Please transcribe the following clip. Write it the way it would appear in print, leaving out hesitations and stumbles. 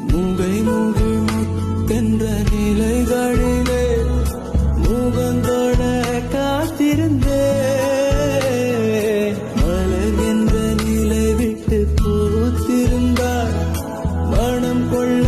மூங்கை மூகி முத்தென்ற நிலைகளிலே முகந்தோட காத்திருந்தே மலர் என்ற நிலை விட்டு பூத்திருந்தார் மனம் கொள்ள